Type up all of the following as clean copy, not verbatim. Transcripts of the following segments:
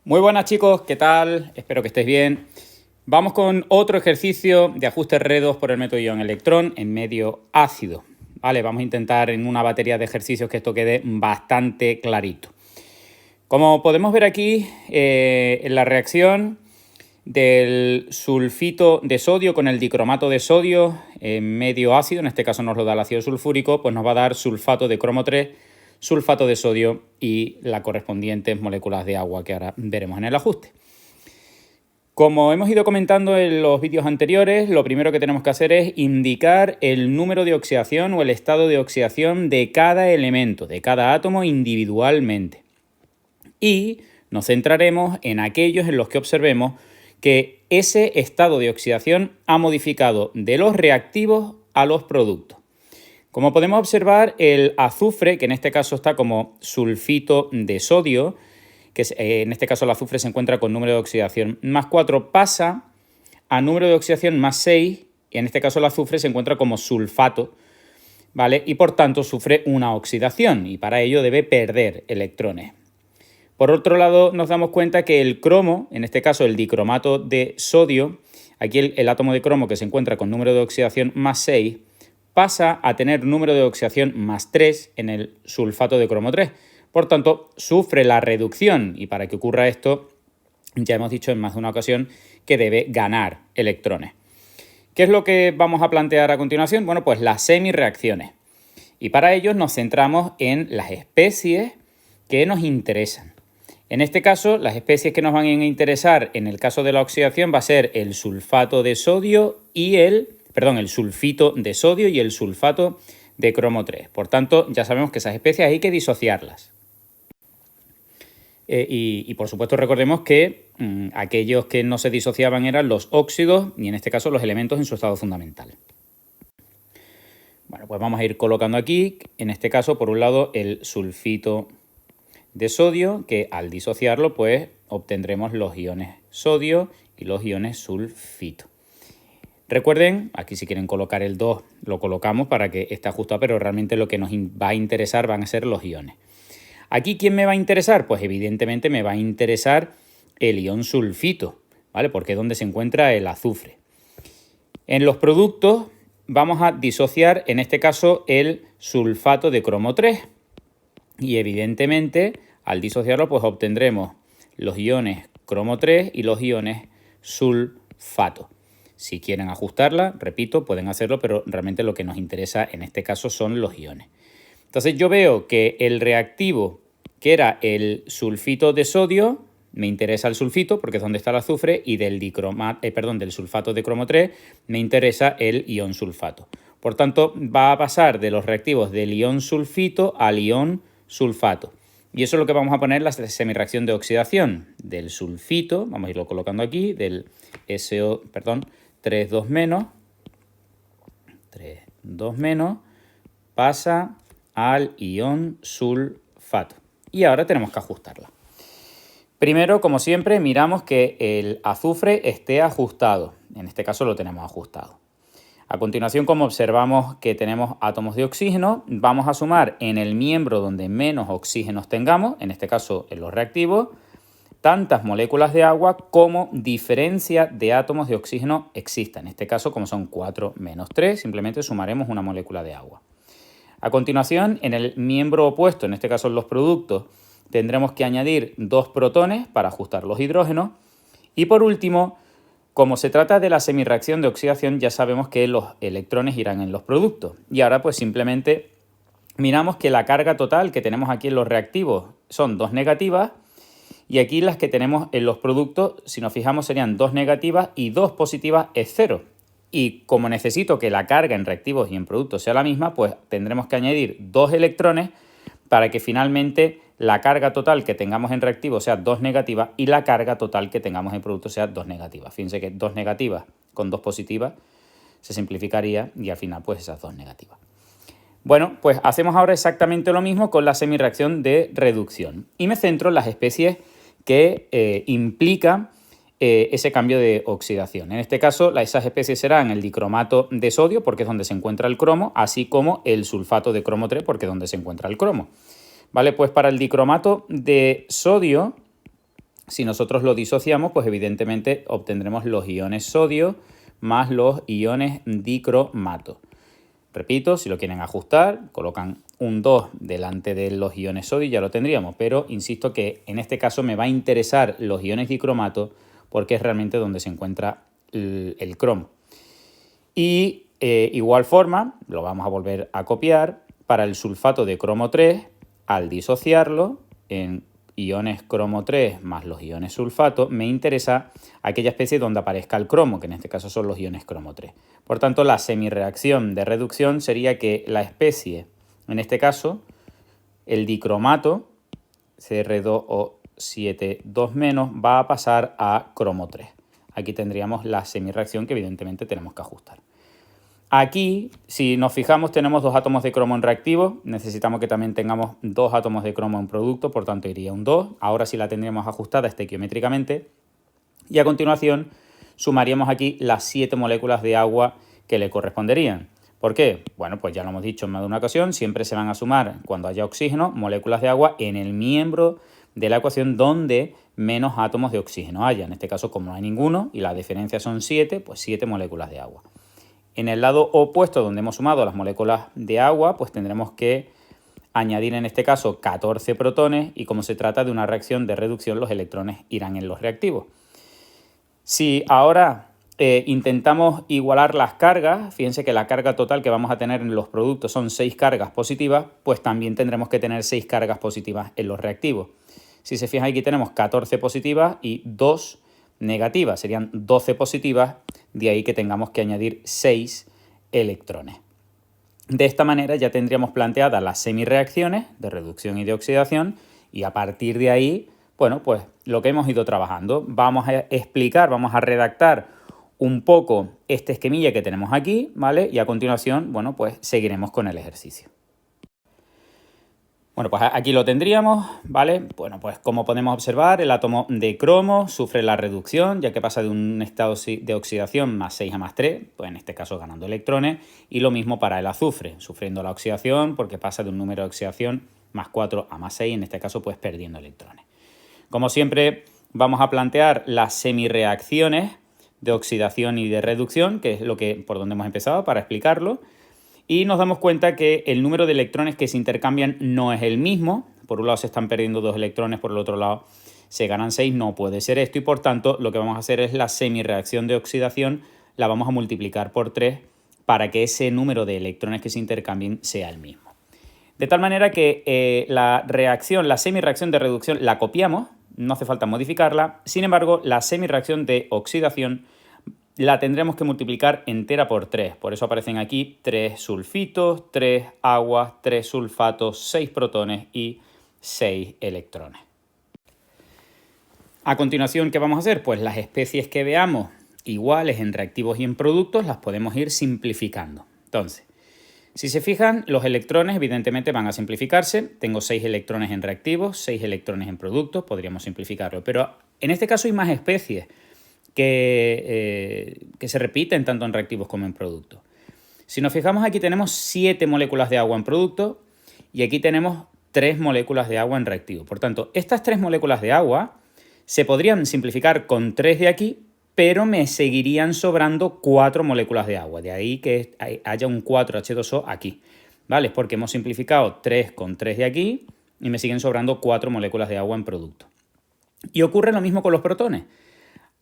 Muy buenas chicos, ¿qué tal? Espero que estéis bien. Vamos con otro ejercicio de ajuste redos por el método ion-electrón en medio ácido. Vale, vamos a intentar en una batería de ejercicios que esto quede bastante clarito. Como podemos ver aquí, en la reacción del sulfito de sodio con el dicromato de sodio en medio ácido, en este caso nos lo da el ácido sulfúrico, pues nos va a dar sulfato de cromo 3, sulfato de sodio y las correspondientes moléculas de agua que ahora veremos en el ajuste. Como hemos ido comentando en los vídeos anteriores, lo primero que tenemos que hacer es indicar el número de oxidación o el estado de oxidación de cada elemento, de cada átomo individualmente. Y nos centraremos en aquellos en los que observemos que ese estado de oxidación ha modificado de los reactivos a los productos. Como podemos observar, el azufre, que en este caso está como sulfito de sodio, que en este caso el azufre se encuentra con número de oxidación más 4, pasa a número de oxidación más 6, y en este caso el azufre se encuentra como sulfato, ¿vale? Y por tanto sufre una oxidación y para ello debe perder electrones. Por otro lado, nos damos cuenta que el cromo, en este caso el dicromato de sodio, aquí el átomo de cromo que se encuentra con número de oxidación más 6, pasa a tener número de oxidación más 3 en el sulfato de cromo 3. Por tanto, sufre la reducción y para que ocurra esto, ya hemos dicho en más de una ocasión que debe ganar electrones. ¿Qué es lo que vamos a plantear a continuación? Bueno, pues las semirreacciones. Y para ello nos centramos en las especies que nos interesan. En este caso, las especies que nos van a interesar en el caso de la oxidación va a ser el sulfato de sodio y el sulfito de sodio y el sulfato de cromo 3. Por tanto, ya sabemos que esas especies hay que disociarlas. Y por supuesto recordemos que aquellos que no se disociaban eran los óxidos y en este caso los elementos en su estado fundamental. Bueno, pues vamos a ir colocando aquí, en este caso, por un lado, el sulfito de sodio, que al disociarlo, pues obtendremos los iones sodio y los iones sulfito. Recuerden, aquí si quieren colocar el 2, lo colocamos para que esté ajustado, pero realmente lo que nos va a interesar van a ser los iones. Aquí, ¿quién me va a interesar? Pues evidentemente me va a interesar el ion sulfito, ¿vale? Porque es donde se encuentra el azufre. En los productos vamos a disociar, en este caso, el sulfato de cromo 3. Y evidentemente, al disociarlo, pues obtendremos los iones cromo 3 y los iones sulfato. Si quieren ajustarla, repito, pueden hacerlo, pero realmente lo que nos interesa en este caso son los iones. Entonces yo veo que el reactivo, que era el sulfito de sodio, me interesa el sulfito porque es donde está el azufre, y del sulfato de cromo 3 me interesa el ion sulfato. Por tanto, va a pasar de los reactivos del ion sulfito al ion sulfato. Y eso es lo que vamos a poner en la semirreacción de oxidación del sulfito, vamos a irlo colocando aquí, del SO, 3,2-, 3,2-, pasa al ion sulfato. Y ahora tenemos que ajustarla. Primero, como siempre, miramos que el azufre esté ajustado. En este caso lo tenemos ajustado. A continuación, como observamos que tenemos átomos de oxígeno, vamos a sumar en el miembro donde menos oxígenos tengamos, en este caso en los reactivos, tantas moléculas de agua como diferencia de átomos de oxígeno exista. En este caso, como son 4 menos 3, simplemente sumaremos una molécula de agua. A continuación, en el miembro opuesto, en este caso en los productos, tendremos que añadir 2 protones para ajustar los hidrógenos. Y por último, como se trata de la semirreacción de oxidación, ya sabemos que los electrones irán en los productos. Y ahora pues simplemente miramos que la carga total que tenemos aquí en los reactivos son 2 negativas. Y aquí las que tenemos en los productos, si nos fijamos, serían 2 negativas y 2 positivas es 0. Y como necesito que la carga en reactivos y en productos sea la misma, pues tendremos que añadir 2 electrones para que finalmente la carga total que tengamos en reactivos sea 2 negativas y la carga total que tengamos en productos sea 2 negativas. Fíjense que 2 negativas con 2 positivas se simplificaría y al final pues esas 2 negativas. Bueno, pues hacemos ahora exactamente lo mismo con la semirreacción de reducción. Y me centro en las especies que implican ese cambio de oxidación. En este caso, esas especies serán el dicromato de sodio, porque es donde se encuentra el cromo, así como el sulfato de cromo 3, porque es donde se encuentra el cromo. Vale, pues para el dicromato de sodio Si nosotros lo disociamos, pues evidentemente obtendremos los iones sodio más los iones dicromato. Repito, si lo quieren ajustar, colocan un 2 delante de los iones sodio y ya lo tendríamos. Pero insisto que en este caso me va a interesar los iones dicromato porque es realmente donde se encuentra el cromo. Y igual forma, lo vamos a volver a copiar, para el sulfato de cromo 3, al disociarlo en iones cromo 3 más los iones sulfato, me interesa aquella especie donde aparezca el cromo, que en este caso son los iones cromo 3. Por tanto, la semirreacción de reducción sería que la especie, en este caso, el dicromato, Cr2O7 va a pasar a cromo 3. Aquí tendríamos la semirreacción que evidentemente tenemos que ajustar. Aquí, si nos fijamos, tenemos 2 átomos de cromo en reactivo. Necesitamos que también tengamos 2 átomos de cromo en producto, por tanto iría un 2. Ahora sí la tendríamos ajustada estequiométricamente. Y a continuación sumaríamos aquí las 7 moléculas de agua que le corresponderían. ¿Por qué? Bueno, pues ya lo hemos dicho en más de una ocasión, siempre se van a sumar cuando haya oxígeno moléculas de agua en el miembro de la ecuación donde menos átomos de oxígeno haya. En este caso, como no hay ninguno y la diferencia son 7, pues 7 moléculas de agua. En el lado opuesto, donde hemos sumado las moléculas de agua, pues tendremos que añadir en este caso 14 protones y como se trata de una reacción de reducción, los electrones irán en los reactivos. Si ahora intentamos igualar las cargas, fíjense que la carga total que vamos a tener en los productos son 6 cargas positivas, pues también tendremos que tener 6 cargas positivas en los reactivos. Si se fijan, aquí tenemos 14 positivas y 2 negativas, serían 12 positivas, de ahí que tengamos que añadir 6 electrones. De esta manera ya tendríamos planteadas las semirreacciones de reducción y de oxidación y a partir de ahí, bueno, pues lo que hemos ido trabajando. Vamos a explicar, vamos a redactar un poco este esquemilla que tenemos aquí, ¿vale? Y a continuación, bueno, pues seguiremos con el ejercicio. Bueno, pues aquí lo tendríamos, ¿vale? Bueno, pues como podemos observar, el átomo de cromo sufre la reducción, ya que pasa de un estado de oxidación más 6 a más 3, pues en este caso ganando electrones, y lo mismo para el azufre, sufriendo la oxidación porque pasa de un número de oxidación más 4 a más 6, en este caso pues perdiendo electrones. Como siempre, vamos a plantear las semirreacciones de oxidación y de reducción, que es por donde hemos empezado para explicarlo. Y nos damos cuenta que el número de electrones que se intercambian no es el mismo. Por un lado se están perdiendo 2 electrones, por el otro lado se ganan 6. No puede ser esto y por tanto lo que vamos a hacer es la semirreacción de oxidación, la vamos a multiplicar por 3 para que ese número de electrones que se intercambien sea el mismo. De tal manera que la semirreacción de reducción la copiamos, no hace falta modificarla. Sin embargo, la semirreacción de oxidación la tendremos que multiplicar entera por 3. Por eso aparecen aquí 3 sulfitos, 3 aguas, 3 sulfatos, 6 protones y 6 electrones. A continuación, ¿qué vamos a hacer? Pues las especies que veamos iguales en reactivos y en productos las podemos ir simplificando. Entonces, si se fijan, los electrones evidentemente van a simplificarse. Tengo 6 electrones en reactivos, 6 electrones en productos, podríamos simplificarlo. Pero en este caso hay más especies que se repiten tanto en reactivos como en productos. Si nos fijamos, aquí tenemos 7 moléculas de agua en producto y aquí tenemos 3 moléculas de agua en reactivo. Por tanto, estas 3 moléculas de agua se podrían simplificar con 3 de aquí, pero me seguirían sobrando 4 moléculas de agua. De ahí que haya un 4H2O aquí, ¿vale? Porque hemos simplificado 3 con 3 de aquí y me siguen sobrando 4 moléculas de agua en producto. Y ocurre lo mismo con los protones.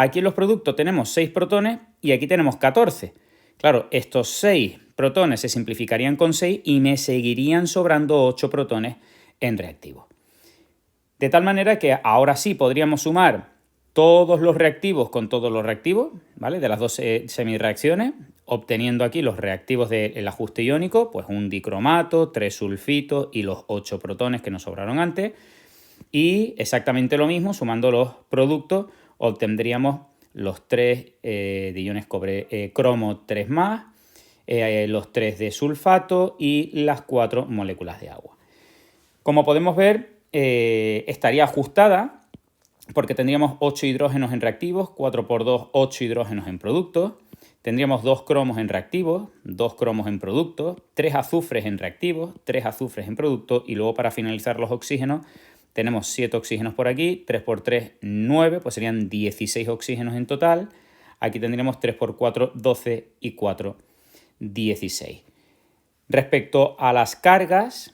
Aquí en los productos tenemos 6 protones y aquí tenemos 14. Claro, estos 6 protones se simplificarían con 6 y me seguirían sobrando 8 protones en reactivo. De tal manera que ahora sí podríamos sumar todos los reactivos con todos los reactivos, ¿vale? De las dos semirreacciones, obteniendo aquí los reactivos del ajuste iónico, pues un dicromato, 3 sulfitos y los 8 protones que nos sobraron antes. Y exactamente lo mismo, sumando los productos, obtendríamos los 3 de iones cromo 3 más, los 3 de sulfato y las 4 moléculas de agua. Como podemos ver, estaría ajustada porque tendríamos 8 hidrógenos en reactivos, 4 por 2, 8 hidrógenos en productos. Tendríamos 2 cromos en reactivos, 2 cromos en productos, 3 azufres en reactivos, 3 azufres en productos y luego para finalizar los oxígenos tenemos 7 oxígenos por aquí, 3 por 3, 9, pues serían 16 oxígenos en total. Aquí tendríamos 3 por 4, 12 y 4, 16. Respecto a las cargas,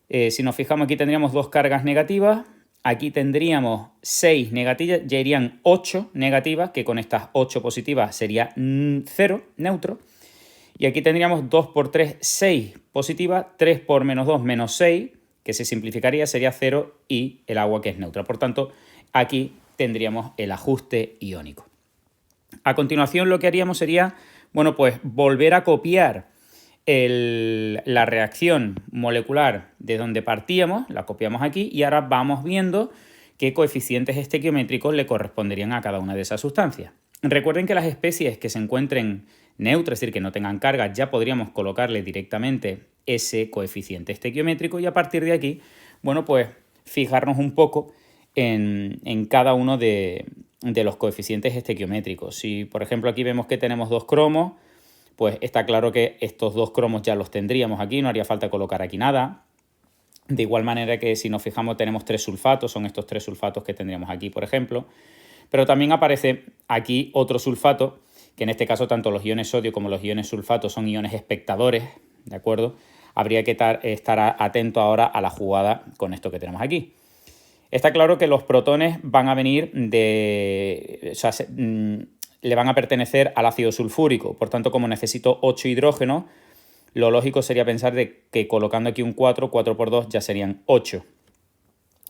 si nos fijamos aquí tendríamos 2 cargas negativas, aquí tendríamos 6 negativas, ya irían 8 negativas, que con estas 8 positivas sería 0, neutro. Y aquí tendríamos 2 por 3, 6 positivas, 3 por menos 2, menos 6, que se simplificaría, sería 0 y el agua que es neutra. Por tanto, aquí tendríamos el ajuste iónico. A continuación lo que haríamos sería, bueno, pues volver a copiar la reacción molecular de donde partíamos, la copiamos aquí y ahora vamos viendo qué coeficientes estequiométricos le corresponderían a cada una de esas sustancias. Recuerden que las especies que se encuentren neutras, es decir, que no tengan carga, ya podríamos colocarle directamente ese coeficiente estequiométrico y a partir de aquí, bueno, pues fijarnos un poco en cada uno de los coeficientes estequiométricos. Si, por ejemplo, aquí vemos que tenemos 2 cromos, pues está claro que estos 2 cromos ya los tendríamos aquí, no haría falta colocar aquí nada. De igual manera que si nos fijamos tenemos 3 sulfatos, son estos 3 sulfatos que tendríamos aquí, por ejemplo. Pero también aparece aquí otro sulfato, que en este caso tanto los iones sodio como los iones sulfato son iones espectadores, ¿de acuerdo? Habría que estar atento ahora a la jugada con esto que tenemos aquí. Está claro que los protones van a venir le van a pertenecer al ácido sulfúrico. Por tanto, como necesito 8 hidrógenos, lo lógico sería pensar de que colocando aquí un 4, 4 por 2 ya serían 8.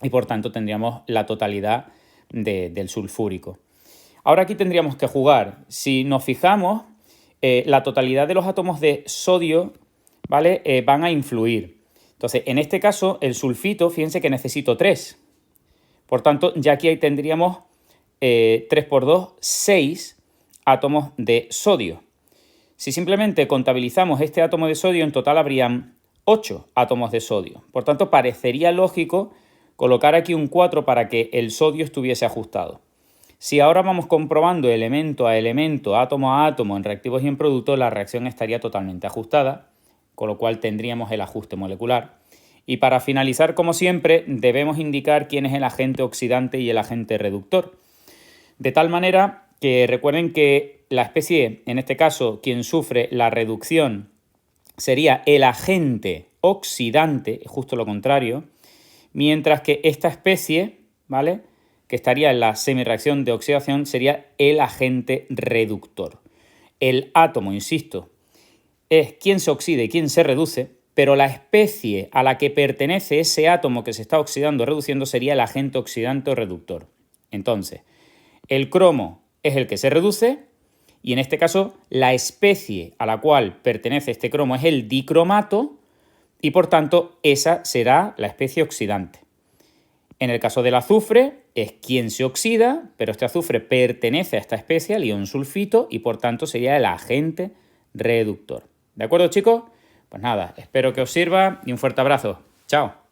Y por tanto tendríamos la totalidad del sulfúrico. Ahora aquí tendríamos que jugar. Si nos fijamos, la totalidad de los átomos de sodio, ¿vale? Van a influir. Entonces, en este caso, el sulfito, fíjense que necesito 3. Por tanto, ya aquí ahí tendríamos 3 por 2, 6 átomos de sodio. Si simplemente contabilizamos este átomo de sodio, en total habrían 8 átomos de sodio. Por tanto, parecería lógico colocar aquí un 4 para que el sodio estuviese ajustado. Si ahora vamos comprobando elemento a elemento, átomo a átomo, en reactivos y en productos, la reacción estaría totalmente ajustada, con lo cual tendríamos el ajuste molecular. Y para finalizar, como siempre, debemos indicar quién es el agente oxidante y el agente reductor. De tal manera que recuerden que la especie, en este caso, quien sufre la reducción, sería el agente oxidante, justo lo contrario, mientras que esta especie, ¿vale?, que estaría en la semirreacción de oxidación, sería el agente reductor. El átomo, insisto, es quien se oxida y quien se reduce, pero la especie a la que pertenece ese átomo que se está oxidando o reduciendo sería el agente oxidante o reductor. Entonces, el cromo es el que se reduce y en este caso la especie a la cual pertenece este cromo es el dicromato y por tanto esa será la especie oxidante. En el caso del azufre es quien se oxida, pero este azufre pertenece a esta especie, al ion sulfito, y por tanto sería el agente reductor. ¿De acuerdo, chicos? Pues nada, espero que os sirva y un fuerte abrazo. ¡Chao!